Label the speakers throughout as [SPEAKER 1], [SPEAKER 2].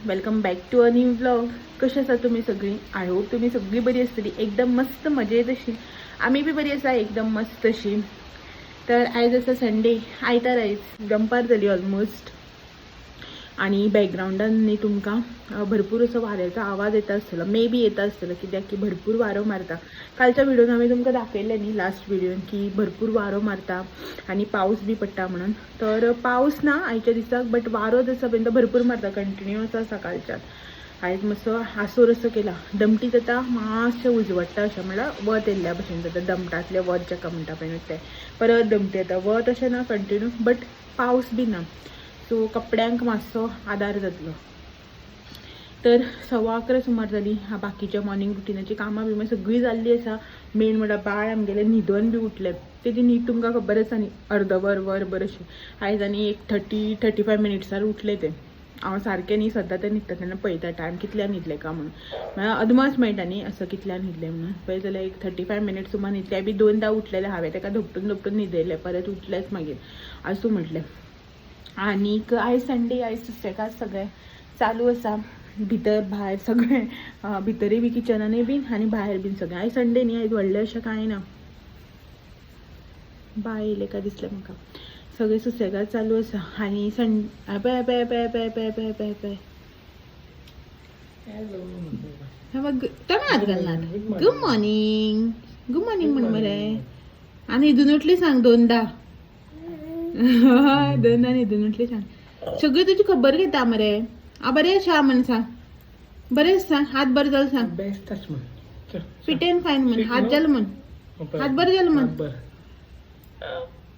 [SPEAKER 1] Welcome back to a new blog. कशा आसा तुम्ही सगळी? आय होप तुम्ही सगळी बरी असतली, एकदम मस्त मजेत अशी. आम्ही बी बरी आसा एकदम मस्त अशी. तर आयज आसा संडे, आयतार आयज दनपार जाली ऑलमोस्ट. आणि बॅकग्राउंडान न्ही तुमकां भरपूर असो वाऱ्याचो आवाज येता आसतलो, मे बी येता आसतलो, कित्याक की भरपूर वारो मारता. कालच्या व्हिडिओन हांवें तुमकां दाखयलें न्ही, लास्ट व्हिडिओन, की भरपूर वारो मारता आणि पावस बी पडटा म्हणून. तर पावस ना आयच्या दिसाक, बट वारो जसो पळय तो भरपूर मारता, कंटिन्युअस आसा कालच्यान. आयज मातसो आसोर असो केला. दमटीत आतां मातशें उजवडटा अशें, म्हळ्यार वत येयल्ल्या भशेन जाता. दमटांतलें वत जाका म्हणटा पळय न्हू तें. परत दमटी येता. वत अशें ना कंटिन्यू, बट पावस बी ना. सो कपड्यांक मातसो आदार जातलो. तर 11:15 सुमार जाली. बाकीच्या मॉर्निंग रुटिनाची कामां बिमां सगळीं जाल्ली आसा. मेन म्हणल्यार बाळ आमगेलें न्हिदोन बी उठलें. तेजी न्हीद तुमकां खबर आसा न्ही, अर्दवर वर अशी. आयज आनी एक 30-35 मिनिट्सार उठलें तें. हांव सारकें न्ही सद्दां तें न्हिदता तेन्ना पळयता टायम कितल्यान न्हिदलें काय म्हणून. म्हळ्यार अदमास मेळटा न्ही असं कितल्यान न्हिदलें म्हणून. पळय जाल्यार एक 35 मिनिट्स सुमार न्हिदलें. बी 2दा उठलेलें हांवें ताका धपटून न्हिदयलें. परत उठलेंच मागीर आसूं म्हटलें. आनीक आयज संडे, आयज सुशेगाद सगळें चालू आसा. भितर भायर सगळें, भितरूय बी किचनानूय बीन आनी भायर बीन सगळें. आयज संडे न्ही, आयज व्हडलें अशें कांय ना. बाय येयलें काय दिसलें म्हाका. सगळें सुशेगाद चालू आसा. आनी पळय पळय पळय पळय पळय पळय पळय पळय हात घालनात. गुड मॉर्निंग, गुड मॉर्निंग म्हण मरे. आनी हितून उठली सांग 2दा. 2दा न्हिदून उठली सांग. सगळी तुजी खबर घेता मरे. बरें आसा म्हण सांग. बरें आसा, हात बरें जालो सांग. फिट एंड फायन म्हण. हात जालो म्हण. हात बरें जालो म्हण.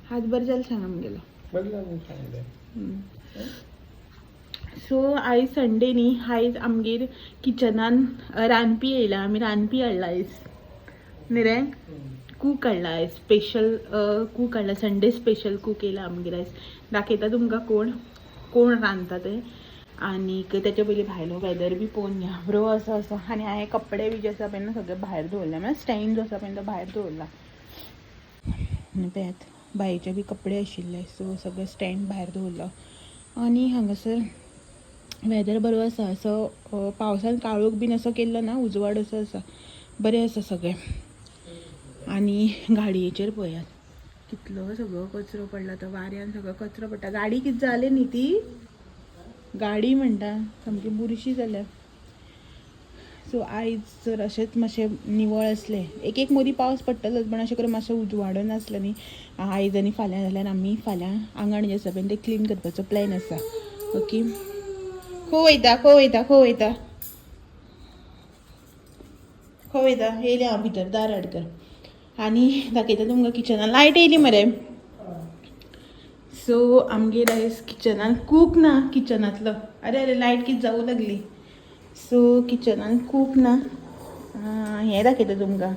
[SPEAKER 1] हात बरें जालो सांग आमगेलो. सो आयज संडे न्ही, आयज आमगेर किचनान रांदपी येयला. आमी रांदपी हाडला आयज न्ही रे. कूक हाडला आयज. स्पेशल कूक हाडला. संडे स्पेशल कूक येयला आमगेर आयज. दाखयता तुमकां कोण रांदता तें. आनीक तेच्या पयलीं भायलो वेदर बी पळोवन घ्या. बरो असो. आनी हांवें कपडे बी जे आसा पळय ना सगळे भायर दवरला. म्हळ्यार स्टँड जो आसा पळय तो भायर दवरला. आनी पळयात बायेचे बी कपडे आशिल्ले, सो सगळे स्टँड भायर दवरलो. आनी हांगासर वेदर बरो आसा. असो पावसान काळोख बीन असो केल्लो ना, उजवाड असो आसा. बरें आसा सगळें. आनी गाडयेचेर पळयात कितलो सगळो कचरो पडला. तो वाऱ्यान सगळो कचरो पडटा. गाडी कितें जाली न्ही ती, गाडी म्हणटा सामकी बुरशी जाल्या. सो आयज जर अशेंच मातशें निवळ आसलें, एक मदीं पावस पडटलोच, पण अशें करून मातशें उजवाडून आसलें न्ही आयज आनी फाल्यां, जाल्यार आमी फाल्यां आंगण जें आसा पळय तें क्लीन करपाचो प्लॅन आसा. ओके. खंय वयता येयलें हांव भितर. दार हाड कर. आनी दाखयता तुमकां किचनान. लायट येयली मरे. सो आमगेर आयज किचनान कूक ना. किचनांतलो अरे लायट कितें जावूं लागली. सो किचनान कूक ना. हें दाखयता तुमकां.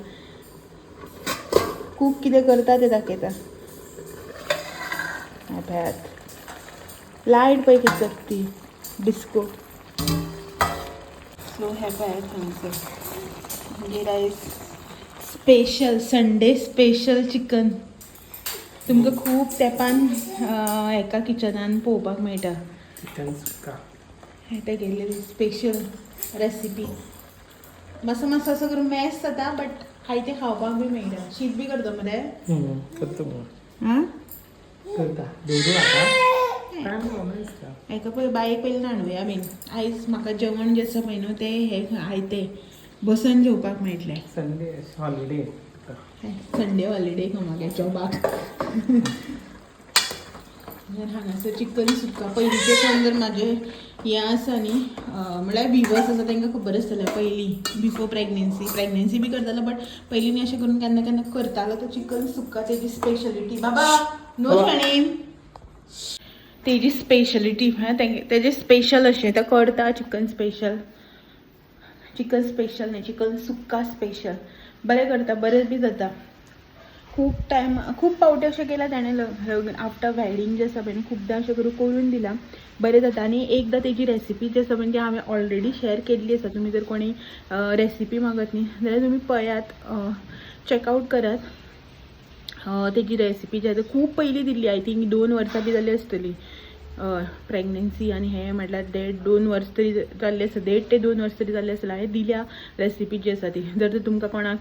[SPEAKER 1] कूक कितें करता तें दाखयता. पळयात लायट पळय कितें चकती. डिस्को. सो हे पळयात हांगासर मागीर आयज स्पेशल संडे स्पेशल चिकन. तुमकां खूब तेंपान हेका किचनान पळोवपाक मेळटा. तेगेली स्पेशल रेसिपी. मातसो असो करून मॅस जाता, बट हाय तें खावपाक बी मेळटा. शीत बी करता मरे. हेका पळय बायेक पयलीं न्हाणवया बीन. आयज म्हाका जेवण जें आसा पळय न्हू तें हें आयतें बसून जेवपाक मेळटलें. संडे हॉलिडे म्हागे जॉबाक. हांगासर चिकन सुक्का. पयलींचे कोण जर म्हाजे हें आसा न्ही, म्हळ्यार व्हिवर्स आसा तांकां खबर आसतलें. पयलीं बिफोर प्रेग्नन्सी बी करतालो, बट पयलीं न्ही अशें करून केन्ना करतालो तो चिकन सुक्का. तेजी स्पेशलिटी. बाबा नो शाणेन. तेजी स्पेशलिटी तेजें स्पेशल अशें तें करता. चिकन स्पेशल न्ही, चिकन सुक्का स्पेशल. बरें करता, बरें बी जाता. खूब पावटी अशें केलां ताणें. आफ्टर वेडिंग जें आसा पळय खुबदां अशें करून दिलां. बरें जाता. आनी एकदां तेजी रेसिपी जी आसा पळय ती हांवें ऑलरेडी शेअर केल्ली आसा. तुमी जर कोणी रेसिपी मागत न्ही जाल्यार तुमी पळयात, चॅकआउट करात. तेजी रेसिपी जी आसा खूब पयलीं दिल्ली. आय थिंक 2 वर्सां बी जाली आसतली. प्रेग्नन्सी आनी हे म्हटल्यार 1.5-2 वर्स तरी जाल्ले आसा, 1.5 ते 2 वर्स तरी जाल्ले आसले. हांवें दिल्या रेसिपी जी आसा ती. जर तर तुमकां कोणाक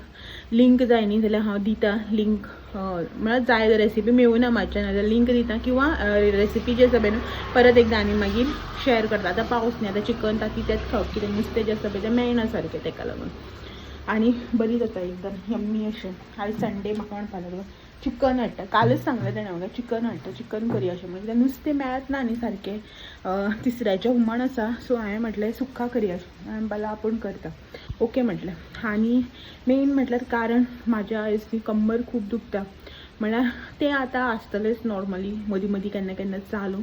[SPEAKER 1] लिंक जाय न्ही जाल्यार हांव दिता लिंक, म्हळ्यार जाय जर रेसिपी मेळूना म्हाज्यान जाल्यार लिंक दिता, किंवा रेसिपी जी आसा पळय परत एकदा आनी मागीर शेअर करता. आतां पावस न्ही, आतां चिकन ताती तेंच खावप, कितें नुस्तें जें आसा पळय तें मेळना सारकें, ताका लागून. आनी बरी जाता एकदम यम्मी अशें. आयज संडे म्हाका म्हणपा लागलो चिकन हाडटा, कालच सांगलें ताणें म्हाका चिकन हाडटा, चिकन करी अशें म्हणजे नुस्तें मेळत ना न्ही सारकें, तिसऱ्याचें हुमण आसा. सो हांवें म्हटलें सुक्का करी अशें, हांवें म्हणपाक आपूण करता. ओके म्हटलें. आनी मेन म्हटल्यार कारण म्हाज्या आयज ती कंबर खूब दुखता, म्हळ्यार तें आतां आसतलेंच नॉर्मली, मदीं मदीं केन्ना केन्ना चालू.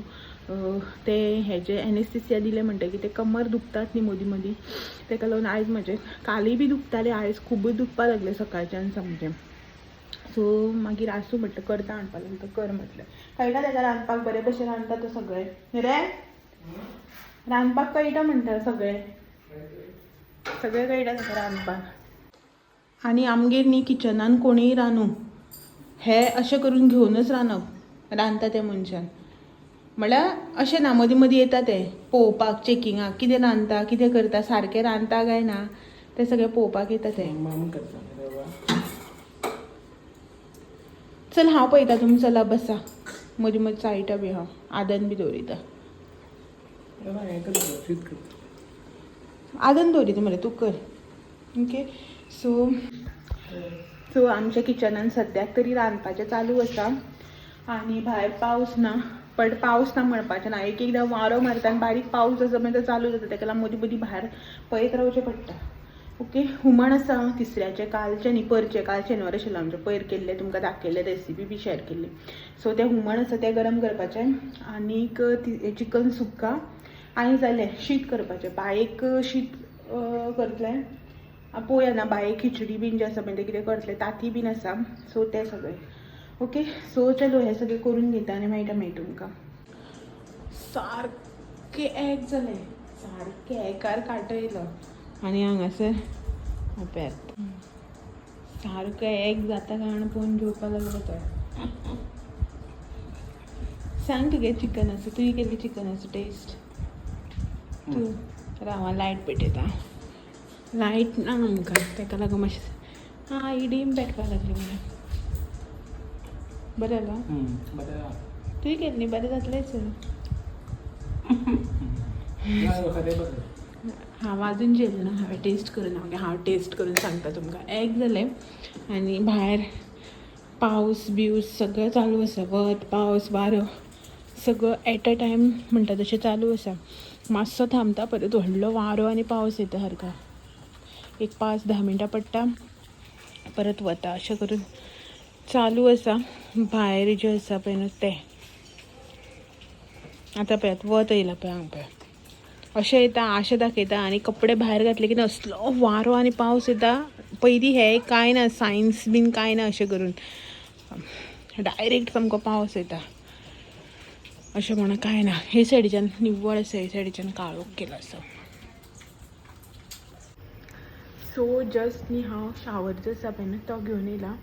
[SPEAKER 1] ते हेजे एनेस्थेसिया दिले म्हणटकीर ते कमर दुखतात न्ही मदीं मदीं, ताका लागून आयज म्हजें कालीय बी दुखतालें, आयज खूबच दुखपाक लागलें सकाळच्यान सामकें. सो मागीर आसूं म्हटलें करता हाडपा लागून, तो कर म्हटलें. कळटा ताका रांदपाक बरें भशेन रांदता तो सगळें रे, रांदपाक कळटा म्हणटा सगळें कळटा ताका रांदपाक. आनी आमगेर न्ही किचनान कोणीय रांदूं हें अशें करून घेवनूच रांदप रांदता त्या मनशान. म्हळ्यार अशें ना मदीं मदीं येता तें पळोवपाक, चॅकिंगाक कितें रांदता कितें करता, सारकें रांदता काय ना तें सगळें पळोवपाक येता तें. चल हांव पळयता, तुमी चला बसा, मदीं मदीं चाळटा बी हांव, आदन बी दवरिता. आदन दवरिता मरे तूं कर. ओके. सो आमच्या किचनान सद्याक तरी रांदपाचें चालू आसा. आनी भायर पावस ना, पण पावस ना म्हणपाचें ना, एक एकदां वारो मारता आनी बारीक पावस आसा मागीर तो चालू जाता, ताका लागून मदीं मदीं भायर पळयत रावचें पडटा. ओके. हुमण आसा तिसऱ्याचें, कालचें न्ही परचें, काल शेनवार आशिल्लो आमचें, पयर केल्लें तुमकां दाखयल्लें, रेसिपी बी शेअर केल्ली. सो तें हुमण आसा तें गरम करपाचें. आनीक चिकन सुक्का आनी जालें शीत करपाचें, बायेक शीत करतलें. पळोवया ना बायेक खिचडी बीन जें आसा पळय तें कितें करतलें, ताती बीन आसा. सो तें सगळें ओके. सो चलो हें सगळें करून घेता आनी मेळटा मागीर तुमकां. सारकें एग जालें, सारकें एगार कांटो येयलो. आनी हांगासर पळयात सारको एग जाता काय पळोवन जेवपाक लागलो तो. सांग तुगे चिकन आसा, तुवें केल्ली चिकन आसा टेस्ट तूं. राव लायट पेटयता, लायट ना आमकां ताका लागून मातशें. हां ही डीम पेटपाक लागली म्हणून. बरें जालां, तुवें केल्ली बरें जातलेंच. हांव आजून जेवलें ना, हांवें टेस्ट करून हांव टेस्ट करून सांगता तुमकां. एग जालें आनी भायर पावस बिवस सगळें चालू आसा, वत पावस वारो सगळं एट अ टायम म्हणटा तशें चालू आसा. मातसो थांबता परत व्हडलो वारो आनी पावस येता सारको, एक 5-10 मिनटां पडटा परत वता, अशें करून चालू आसा. भायर जें आसा पळय न्हू तें आतां पळयात वत येयला पळय हांगा पळय, अशें येता अशें दाखयता आनी कपडे भायर घातले की असलो वारो आनी पावस येता. पयलीं हें कांय ना, सायन्स बीन कांय ना, अशें करून डायरेक्ट सामको पावस येता अशें म्हणून कांय ना. हे सायडीच्यान निव्वळ आसा, हे सायडीच्यान काळोख केलो आसा. सो जस्ट न्ही हांव शावर जो आसा पळय न्हू तो घेवन येयला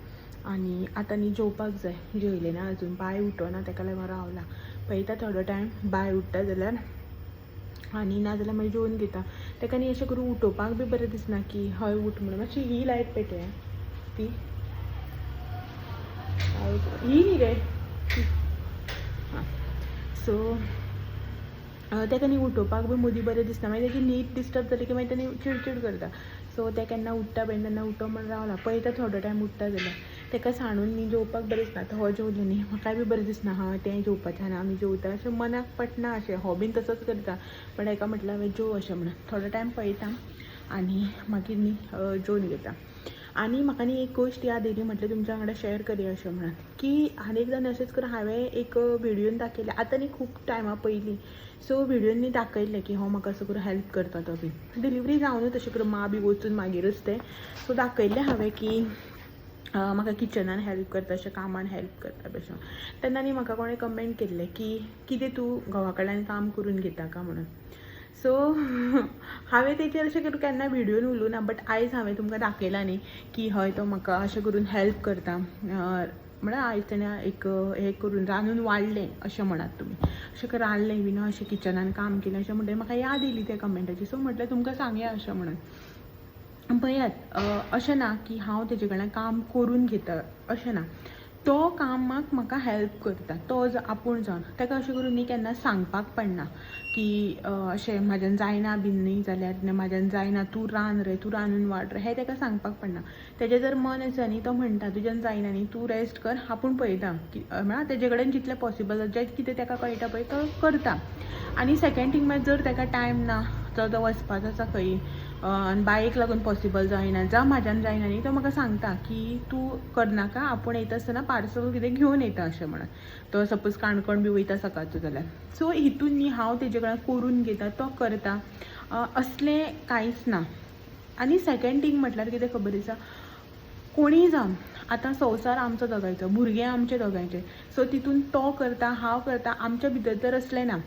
[SPEAKER 1] आनी आतां न्ही जेवपाक जाय. जेवलें ना अजून, बाय उठोना ताका लागून रावला. पळयता थोडो टायम बाय उठ्ठा जाल्यार, आनी नाजाल्यार मागीर जेवन घेता. ताका न्ही अशें करून उठोवपाक बी बरें दिसना की हय उठ म्हणून. मातशी ही लायट पेटया, ती ही न्ही रे. हां. सो ताका न्ही उठोवपाक बी मदीं बरें दिसना, मागीर ताची न्हीद डिस्टर्ब जाली की मागीर ताणी चिडचिड करता. सो तें केन्ना उठ्ठा पळय तेन्ना उठो म्हणून रावला. पळयता थोडो टायम उठ्ठा जाल्यार. ताका सांडून न्ही जेवपाक बरें दिसना, आतां हो जेवलो न्ही म्हाकाय बी बरें दिसना, हां तें जेवपाचें आनी आमी जेवता अशें मनाक पटना. अशें हो बीन तसोच करता, पण हाका म्हटलें हांवें जेव अशें म्हणून. थोडो टायम पळयता आनी मागीर न्ही जेवन घेता. आनी म्हाका न्ही एक गोश्ट याद येयली, म्हटलें तुमच्या वांगडा शेअर करया अशें म्हणून, की आनी एकदां अशेंच करून हांवें एक व्हिडियोन दाखयलें आतां न्ही खूब टायमा पयलीं. सो व्हिडियोन न्ही दाखयल्लें की हो म्हाका असो करून हेल्प करता तो बी. डिलिव्हरी जावनूच अशें करून मां बी वचून मागीरच तें. सो दाखयल्लें हांवें की म्हाका किचनान हेल्प करता, अशें कामान हेल्प करता तशें. तेन्ना न्ही म्हाका कोणें कमेंट केल्लें की कितें तूं घोवा कडल्यान काम करून घेता का म्हणून. सो हांवें तेचेर अशें करून केन्ना व्हिडियोन उलोवना, बट आयज हांवें तुमकां दाखयलां न्ही की हय तो म्हाका अशें करून हेल्प करता. म्हळ्यार आयज तेणें एक हें करून रांदून वाडलें अशें म्हणात तुमी, अशें रांदलें बी ना, अशें किचनान काम केलें अशें म्हणटकीर म्हाका याद येयली त्या कमेंटाची. सो म्हटलें तुमकां सांगया अशें म्हणून. पळयात, अशें ना की हांव तेजे कडल्यान काम करून घेता अशें ना. तो कामाक म्हाका हेल्प करता, तो आपूण जावन. ताका अशें करून न्ही केन्ना सांगपाक पडना की अशें म्हाज्यान जायना बीन न्ही, जाल्यार म्हाज्यान जायना तूं रांद रे, तूं रांदून वाड रे, हें ताका सांगपाक पडना. तेजें जर मन आसा न्ही, तो म्हणटा तुज्यान जायना न्ही, तूं रेस्ट कर, आपूण पळयता की म्हळ्यार तेजे कडेन जितलें पॉसिबल जें कितें ताका कळटा पळय तो करता. आनी सेकेंड थिंग मागीर जर ताका टायम ना, जर तो वचपाचो आसा खंय आनी बायेक लागून पॉसिबल जायना, जावं म्हाज्यान जायना न्ही, तो म्हाका सांगता की तूं करनाका, आपूण येता आसतना पार्सल कितें घेवन येता अशें म्हणून. तो सपोज काणकोण बी वयता सकाळचो जाल्यार. सो हितून न्ही हांव तेजे कडल्यान करून घेता, तो करता, असलें कांयच ना. आनी सेकेंड थिंग म्हटल्यार कितें खबर आसा, कोणीय जावन आतां संवसार आमचो दोगांयचो, भुरगे आमचे दोगांयचे. सो तितून तो करता, हांव करता, आमच्या भितर तर असलें ना.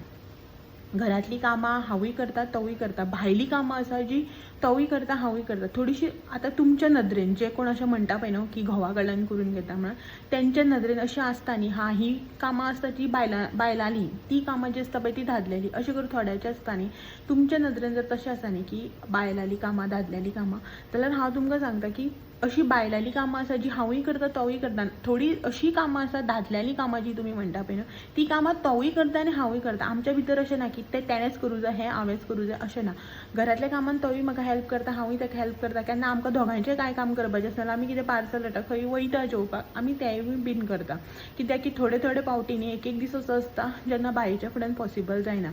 [SPEAKER 1] घरातली कामां हांवूय करता, तोवूय करता, भायली कामां आसा जी तोवूय करता, हांवूय करता. थोडीशी आतां तुमच्या नदरेन जे कोण अशें म्हणटा पळय न्हू की घोवा कडल्यान करून घेता म्हणून, तेंच्या नदरेन अशें आसता न्ही, हा ही कामां आसता ती बायलांली, ती कामां जी आसता पळय ती दादल्याली, अशें करून थोड्याचें आसता न्ही. तुमच्या नदरेन जर तशें आसा न्ही की बायलांली कामां दादल्याली कामां, जाल्यार हांव तुमकां सांगता की अशी बायलांली कामां आसा जी हांवूय करता, तोवूय करता. थोडी अशी कामां आसा दादल्याली कामां जी तुमी म्हणटा पळय न्हू, ती कामां तोवूय करता आनी हांवूय करता. आमच्या भितर अशें ना की तेणेंच करूं जाय, हें हांवेंच करूं जाय, अशें ना. घरातल्या कामान तोवूय म्हाका हेल्प करता, हांवूय ताका हेल्प करता. केन्ना आमकां दोगांयचें कांय काम करपाचें आसना, आमी कितें पार्सल हाडटा खंय वयता जेवपाक, आमी तेंवूय बीन करता. कित्याक की थोडे थोडे फावटी न्ही एक एक दीस असो आसता जेन्ना बायेच्या फुड्यान पॉसिबल जायना.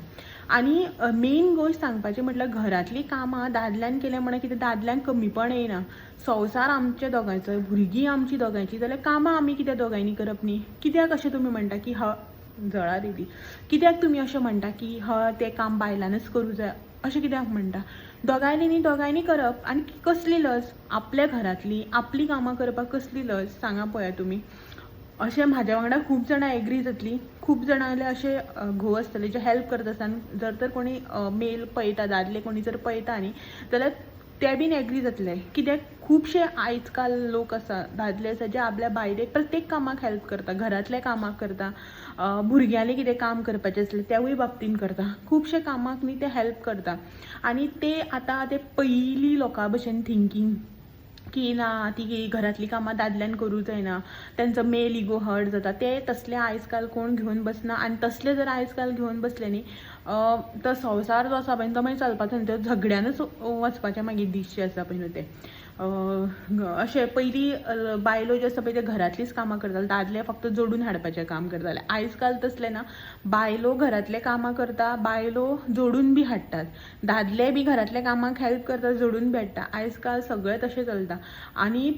[SPEAKER 1] आनी मेन गोश्ट सांगपाची म्हटल्यार घरातलीं कामां दादल्यान केलें म्हणून कितें दादल्यांक कमीपण येयना. संवसार आमच्या दोगांयचो, भुरगीं आमचीं दोगांयचीं, जाल्यार कामां आमी कित्याक दोगांयनी करप न्ही. कित्याक अशें तुमी म्हणटा की जळा दिली, कित्याक तुमी अशें म्हणटा की तें काम बायलांनच करूं जाय, अशें कित्याक म्हणटा. दोगांयनी न्ही, दोगांयनी करप. आनी कसली लज, आपल्या घरातली आपली कामां करपाक कसली लज सांगा पळया तुमी. अशें म्हाज्या वांगडा खूब जाणां एग्री जातलीं, खूब जाणां जाल्यार अशे घोव आसतले जे हेल्प करता आसतना जर तर कोणी मेल पळयता, दादले कोणी जर पळयता न्ही, जाल्यार ते बीन एग्री जातले. कित्याक खुबशे आयज काल लोक आसा, दादले आसा जे आपल्या बायलेक प्रत्येक कामाक हेल्प करता, घरातल्या कामाक करता, भुरग्यांलें कितें काम करपाचें आसलें त्यावूय बाबतीन करता, खुबशे कामाक न्ही ते हेल्प करता. आनी ते आतां ते पयलीं लोकां भशेन थिंकींग की ना ती घरातली कामां दादल्यान करूं जायना, तेंचो मेल इगो हर्ट जाता, ते तसले आयज काल कोण घेवन बसना. आनी तसले जर आयज काल घेवन बसले न्ही, तो संवसार जो आसा पळय तो मागीर चलपाचो न्ही, तो झगड्यानूच वचपाचें मागीर दीस जे आसा पळय न्हू ते. अशें पयलीं बायलो ज्यो आसा पळय ते घरातलींच कामां करताले, दादले फक्त जोडून हाडपाचें काम करताले. आयज काल तसलें ना, बायलो घरातले कामां करता, बायलो जोडून बी हाडटात, दादले बी घरातल्या कामाक हेल्प करता, जोडून बी हाडटा. आयज काल सगळें तशें चलता. आनी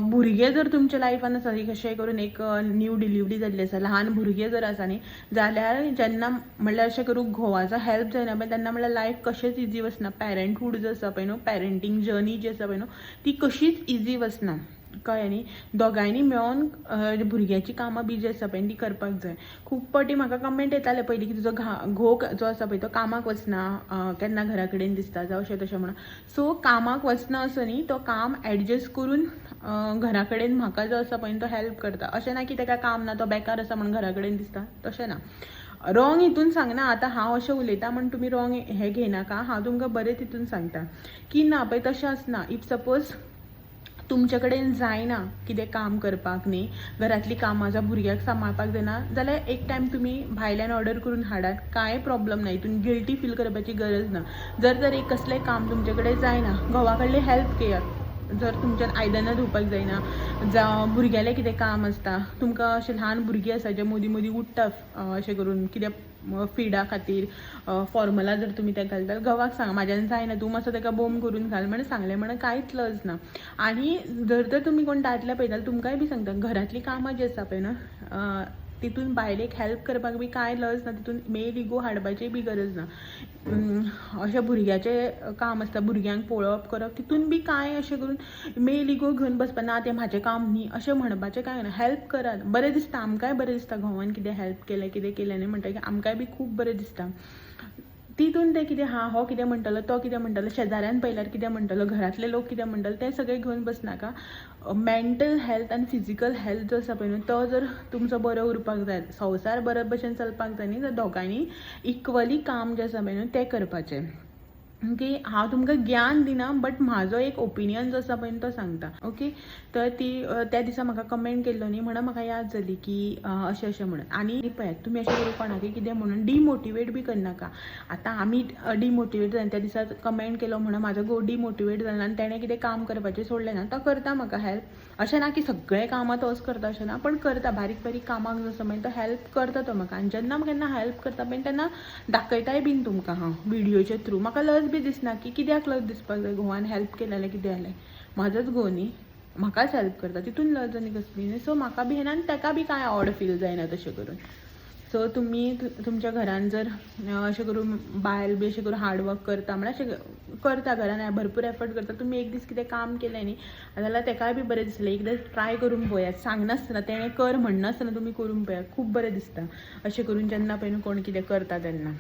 [SPEAKER 1] भुरगे जर तुमच्या लायफान आसा, कशें करून एक न्यू डिलिव्हरी जाल्ली आसा, ल्हान भुरगे जर आसा न्ही, जाल्यार जेन्ना म्हणल्यार अशें करून घोवाचो हेल्प जायना पळय तेन्ना म्हणल्यार लायफ कशेंच इजी वचना. पॅरंटहूड जो आसा पळय न्हू, पॅरंटींग जर्नी जी आसा पळय न्हू, ती कशीच इजी वचना. कळ्ळें न्ही. दोगांयनी मेळोन भुरग्याची कामां बी जी आसा पळय ती करपाक जाय. खूब फावटी म्हाका कमेंट येताले पयलीं की तुजो घोव जो आसा पळय तो कामाक वचना, केन्ना घरा कडेन दिसता जावं अशें तशें म्हणून. सो कामाक वचना असो न्ही, तो काम एडजस्ट करून घरा कडेन म्हाका जो आसा पळय तो हेल्प करता. अशें ना की ताका काम ना, तो बेकार आसा म्हणून घरा कडेन दिसता, तशें ना. रॉंग हितून सांगना. आतां हांव अशें उलयतां म्हणून तुमी रॉंग हें घेयनाका. हांव तुमकां बरें तितून सांगता की ना पळय तशें आसना. इफ सपोज तुमचे कडेन जायना कितें काम करपाक न्ही, घरातली कामां जावं भुरग्याक सांबाळपाक जायना, जाल्यार एक टायम तुमी भायल्यान ऑर्डर करून हाडात, कांय प्रॉब्लम ना. हितून गिल्टी फील करपाची गरज ना. जर तर एक कसलें काम तुमचे कडेन जायना, घोवा कडली हेल्प घेयात. जर तुमच्यान आयदनां धुवपाक जायना, जावं भुरग्यालें कितें काम आसता, तुमकां अशें ल्हान भुरगीं आसा जे मदीं मदीं उठ्ठा अशें करून कितें फिडा खातीर फॉर्मुला जर तुमी तेका घालता, घोवाक सांगा म्हाज्यान जायना, तूं मातसो ताका बोम करून घाल म्हणून सांगलें म्हणून कांयच लज ना. आनी जर तर तुमी कोण दादले पळयता जाल्यार तुमकांय बी सांगता, घरातलीं कामां जी आसा पळय ना, तितून बायलेक हेल्प करपाक बी कांय लज ना, तितून मेल इगो हाडपाची बी गरज ना. अशें भुरग्याचें काम आसता, भुरग्यांक पळोवप करप, तितून बी कांय अशें करून मेल इगो घेवन बसपाक ना, तें म्हाजें काम न्ही अशें म्हणपाचें कांय ना. हेल्प करात, बरें दिसता, आमकांय बरें दिसता घोवान कितें हेल्प केलें कितें केलें न्ही म्हणटकीर आमकांय बी खूब बरें दिसता. तितून ते कितें हो कितें म्हणटलो तो कितें म्हणटलो शेजाऱ्यान पयल्यार कितें म्हणटलो घरातले लोक कितें म्हणटलो ते सगळें घेवन बसनाका. मेंटल हेल्थ आनी फिजिकल हेल्थ जो आसा पळय न्हू तो जर तुमचो बरो उरपाक जाय, संवसार बरे भशेन चलपाक जाय न्ही, तर दोगांनी इक्वली काम जें आसा पळय न्हू तें करपाचें. ओके, हांव तुमकां ज्ञान दिना बट म्हाजो एक ओपिनियन जो आसा पळय तो सांगता. ओके, तर ती त्या दिसा म्हाका कमेंट केल्लो न्ही म्हणून म्हाका याद जाली की अशें अशें म्हणून. आनी पळयात तुमी अशें करून कोणाकय कितें म्हणून डिमोटिवेट बी करनाका. आतां आमी डिमोटिवेट जालें त्या दिसा कमेंट केलो म्हणून म्हाजो घोव डिमोटिवेट जालो आनी तेणें कितें काम करपाचें सोडलें ना. तो करता म्हाका हेल्प. अशें ना की सगळें कामां तोच करता अशें ना, पण करता बारीक बारीक कामाक जो आसा मागीर तो हेल्प करता तो म्हाका. आनी जेन्ना केन्ना हेल्प करता पळय तेन्ना दाखयताय बीन तुमकां हांव विडियोच्या थ्रू. म्हाका लज बी दिसना की कित्याक लज दिसपाक जाय, घोवान हेल्प केलें जाल्यार कितें जालें, म्हाजोच घोव न्ही, म्हाकाच हेल्प करता तितून लज आनी कसली न्ही. सो म्हाका बी हें ना आनी ताका बी कांय ऑड फील जायना तशें करून. सो तुमी तुमच्या घरान जर अशें करून बायल बी अशें करून हार्डवर्क करता म्हळ्यार अशें करता घरान भरपूर एफर्ट करता, तुमी एक दीस कितें काम केलें न्ही जाल्यार तेकाय बी बरें दिसलें. एकदां ट्राय करून पळयात, सांगनासतना तेणें कर म्हणनासतना तुमी करून पळयात, खूब बरें दिसता अशें करून जेन्ना पळय कोण कितें करता तेन्ना.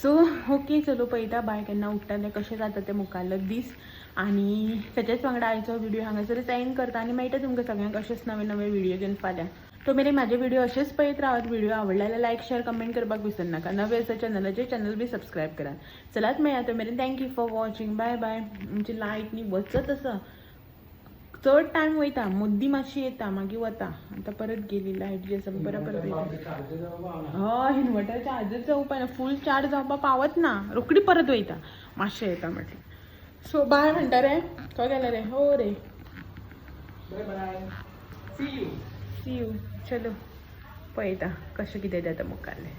[SPEAKER 1] सो ओके, चलो पळयता बाय केन्ना उठटा तें कशें जाता तें मुखाल्लो दीस. आनी तेच्याच वांगडा आयचो व्हिडियो हांगासरच एंड करता आनी मेळटा तुमकां सगळ्यांक अशेंच नवे नवे व्हिडियो घेवन फाल्यां. तो मेरेन म्हाजे व्हिडियो अशेंच पळयत रावात. व्हिडियो आवडला जाल्यार लायक शेअर कमेंट करपाक विसरनाका. नवे आसा चॅनल बी सबस्क्रायब करात. चलात मेळया तो मेरेन. Thank you for watching. Bye bye. आमची लायट न्ही वचत आसा, चड टायम वयता, मुद्दी मातशी येता मागीर वता. आतां परत गेली लायट जी आसा परत वयता. हय, इनवर्टर चार्जर जावपा ना, फूल चार्ज जावपा पावत ना, रोखडी परत वयता, मातशें येता म्हटलें. सो बाय म्हणटा रे, खंय गेले रे? हो रे, बाय बाय, सी यू. चलो पळयता कशें कितें जाता मुखाल्लें.